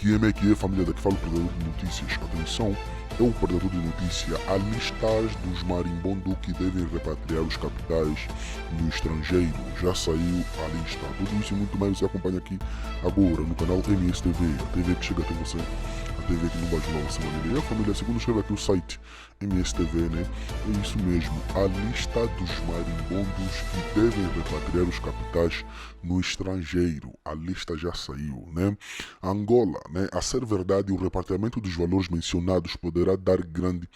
TME, que é a família da que fala o Predador de Notícias. Atenção, é o Predador de Notícia. A listagem dos marimbondo que devem repatriar os capitais no estrangeiro. Já saiu a lista. Tudo isso e muito mais você acompanha aqui agora no canal MSTV. A TV que chega até você. A TV que não vai ajudar você maneira. E a família, segundo escreve aqui o site MSTV, né? É isso mesmo. A lista dos marimbondos que devem repatriar os capitais no estrangeiro. A lista já saiu, né? Angola, né? A ser verdade, o repatriamento dos valores mencionados poderá dar grande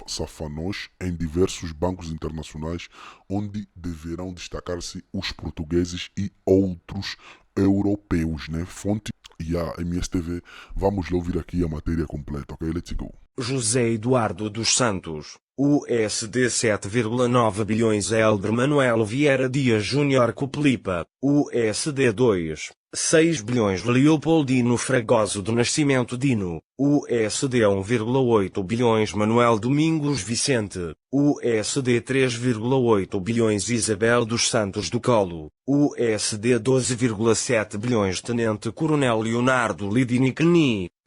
safanões em diversos bancos internacionais, onde deverão destacar-se os portugueses e outros europeus, né? Fonte e a MSTV. Vamos lá ouvir aqui a matéria completa, ok? Let's go. José Eduardo dos Santos, USD 7,9 bilhões. Helder Manuel Vieira Dias Júnior Coplipa, USD 2,6 bilhões. Leopoldino Fragoso do Nascimento Dino, USD 1,8 bilhões. Manuel Domingos Vicente, USD 3,8 bilhões. Isabel dos Santos do Colo, USD 12,7 bilhões. Tenente Coronel Leonardo Lidini,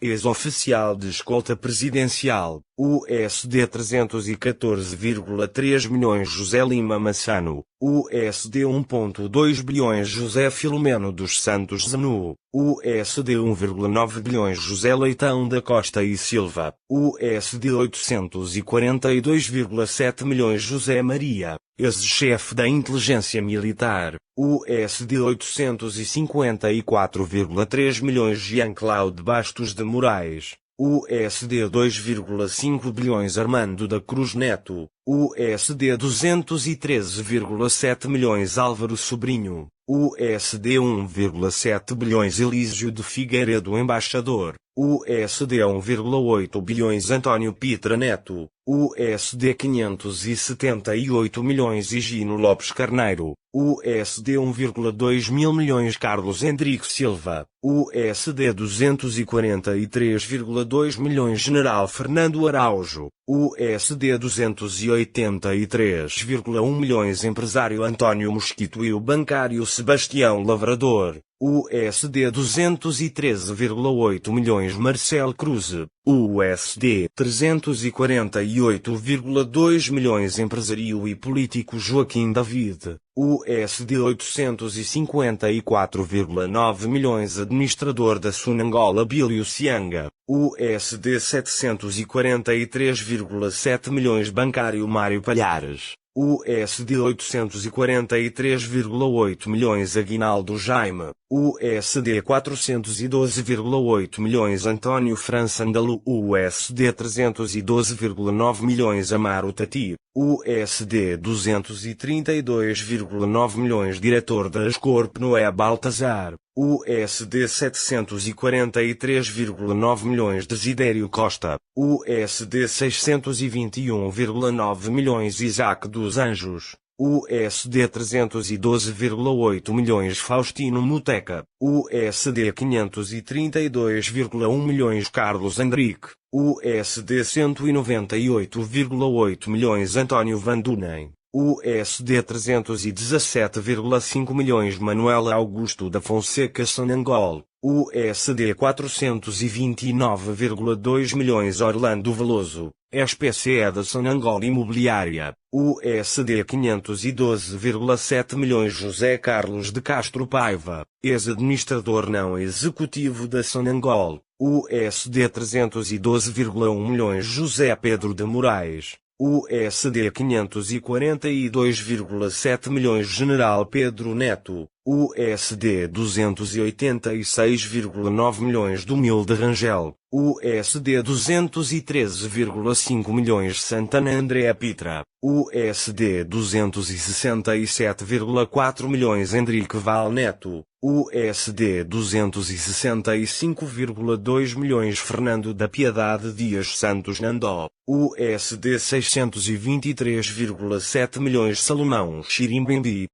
ex-oficial de escolta presidencial, USD 314,3 milhões. José Lima Massano, USD 1,2 bilhões. José Filomeno dos Santos Zanu, USD 1,9 bilhões. José Leitão da Costa e Silva, USD 842,7 milhões. José Maria, ex-chefe da inteligência militar, USD 854,3 milhões. Jean-Claude Bastos de Moraes, USD 2,5 bilhões. Armando da Cruz Neto, USD 213,7 milhões. Álvaro Sobrinho, USD 1,7 bilhões. Elísio de Figueiredo Embaixador, USD 1,8 bilhões. António Pitra Neto, USD 578 milhões. Higino Lopes Carneiro, USD 1,2 mil milhões. Carlos Henrique Silva, USD 243,2 milhões. General Fernando Araújo, USD 283,1 milhões. Empresário António Mosquito e o bancário Sebastião Lavrador, USD 213,8 milhões. Marcel Cruz, USD 348,2 milhões. Empresário e político Joaquim David, USD 854,9 milhões. Administrador da Sunangola Bílio Cianga, USD 743,7 milhões. Bancário Mário Palhares, USD 843,8 milhões. Aguinaldo Jaime, USD 412,8 milhões. António França Andalo, USD 312,9 milhões. Amaro Tati, USD 232,9 milhões. Diretor da Ascorp Noé Baltazar, USD 743,9 milhões. Desidério Costa, USD 621,9 milhões. Isaac dos Anjos, USD 312,8 milhões. Faustino Muteca, USD 532,1 milhões. Carlos Henrique, USD 198,8 milhões. António Van Dunen, USD 317,5 milhões. Manuel Augusto da Fonseca Sonangol, USD 429,2 milhões. Orlando Veloso, SPCE da Sonangol Imobiliária, USD 512,7 milhões. José Carlos de Castro Paiva, ex-administrador não executivo da Sonangol, USD 312,1 milhões. José Pedro de Moraes, USD 542,7 milhões. General Pedro Neto, USD 286,9 milhões. Dumilde Rangel, USD 213,5 milhões. Santana André Pitra, USD 267,4 milhões. Henrique Val Neto, USD 265,2 milhões. Fernando da Piedade Dias Santos Nandó, USD 623,7 milhões. Salomão Chirimbimbi,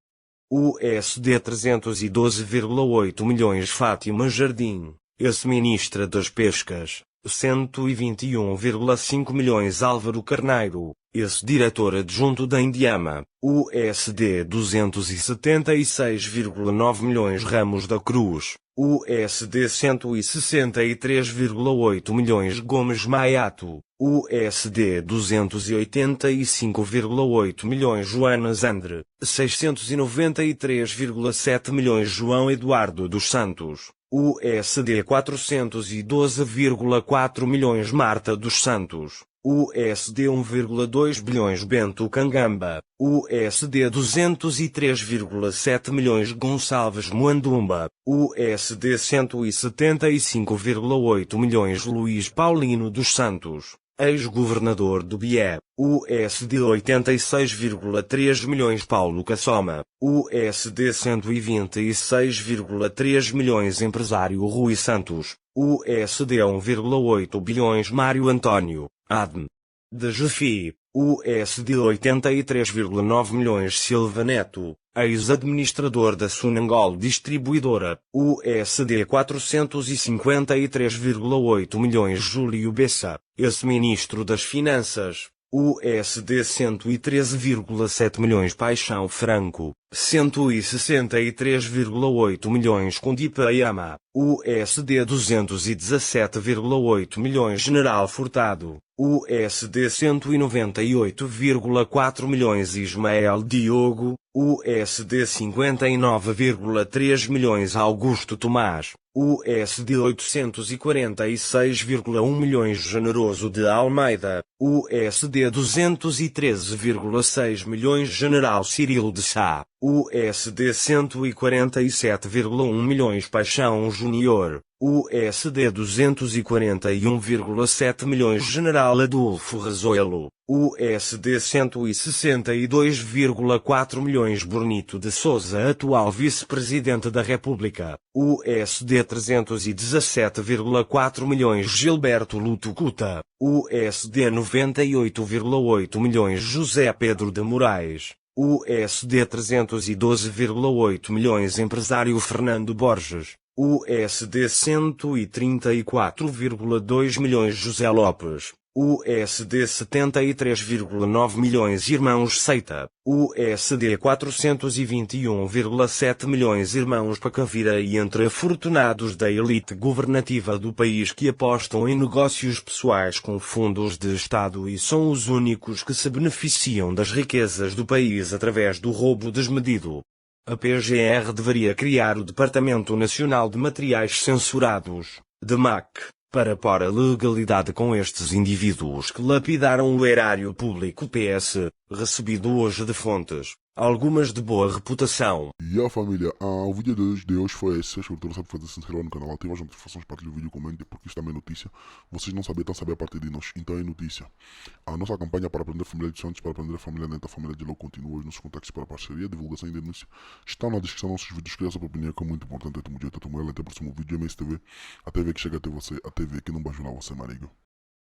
USD 312,8 milhões. Fátima Jardim, ex-ministra das Pescas, 121,5 milhões. Álvaro Carneiro, Ex-diretor adjunto da Indiama, USD 276,9 milhões Ramos da Cruz, USD 163,8 milhões Gomes Maiato, USD 285,8 milhões Joana Zandre, 693,7 milhões João Eduardo dos Santos, USD 412,4 milhões Marta dos Santos, USD 1,2 bilhões Bento Cangamba, USD 203,7 milhões Gonçalves Moandumba, USD 175,8 milhões Luís Paulino dos Santos, ex-governador do Bié, USD 86,3 milhões Paulo Cassoma, USD 126,3 milhões empresário Rui Santos, USD 1,8 bilhões Mário António, ADM. De Jefi, USD 83,9 milhões Silva Neto, ex-administrador da Sunangol Distribuidora, USD 453,8 milhões Júlio Bessa, ex-ministro das Finanças, USD 113,7 milhões Paixão Franco, 163,8 milhões Kundipa Yama, USD 217,8 milhões General Furtado, USD 198,4 milhões Ismael Diogo, USD 59,3 milhões Augusto Tomás, USD 846,1 milhões Generoso de Almeida, USD 213,6 milhões General Cirilo de Sá, USD 147,1 milhões Paixão Júnior, USD 241,7 milhões General Adolfo Razoelo, USD 162,4 milhões Bonito de Souza atual Vice-Presidente da República, USD 317,4 milhões Gilberto Lutucuta, USD 98,8 milhões José Pedro de Moraes, USD 312,8 milhões empresário Fernando Borges, USD 134,2 milhões José Lopes, USD 73,9 milhões Irmãos Seita, USD 421,7 milhões Irmãos Pacavira e entre afortunados da elite governativa do país que apostam em negócios pessoais com fundos de Estado e são os únicos que se beneficiam das riquezas do país através do roubo desmedido. A PGR deveria criar o Departamento Nacional de Materiais Censurados, DEMAC, para pôr a legalidade com estes indivíduos que lapidaram o erário público PS, recebido hoje de fontes, algumas de boa reputação. E a família, o vídeo de hoje foi esse. Espero que todos sabem fazer, se inscrever no canal, ative as notificações, partilhe o vídeo, comente, porque isto também é notícia. Vocês não sabem, estão a saber a partir de nós, então é notícia. A nossa campanha para aprender a família de Santos, para aprender a família Neto, a família de Lô, continua. Os nossos contactos para parceria, divulgação e denúncia estão na descrição dos nossos vídeos. Cria sua opinião, que é muito importante. Até o próximo vídeo, MSTV, a TV que chega até você, a TV que não vai ajudar você, marido.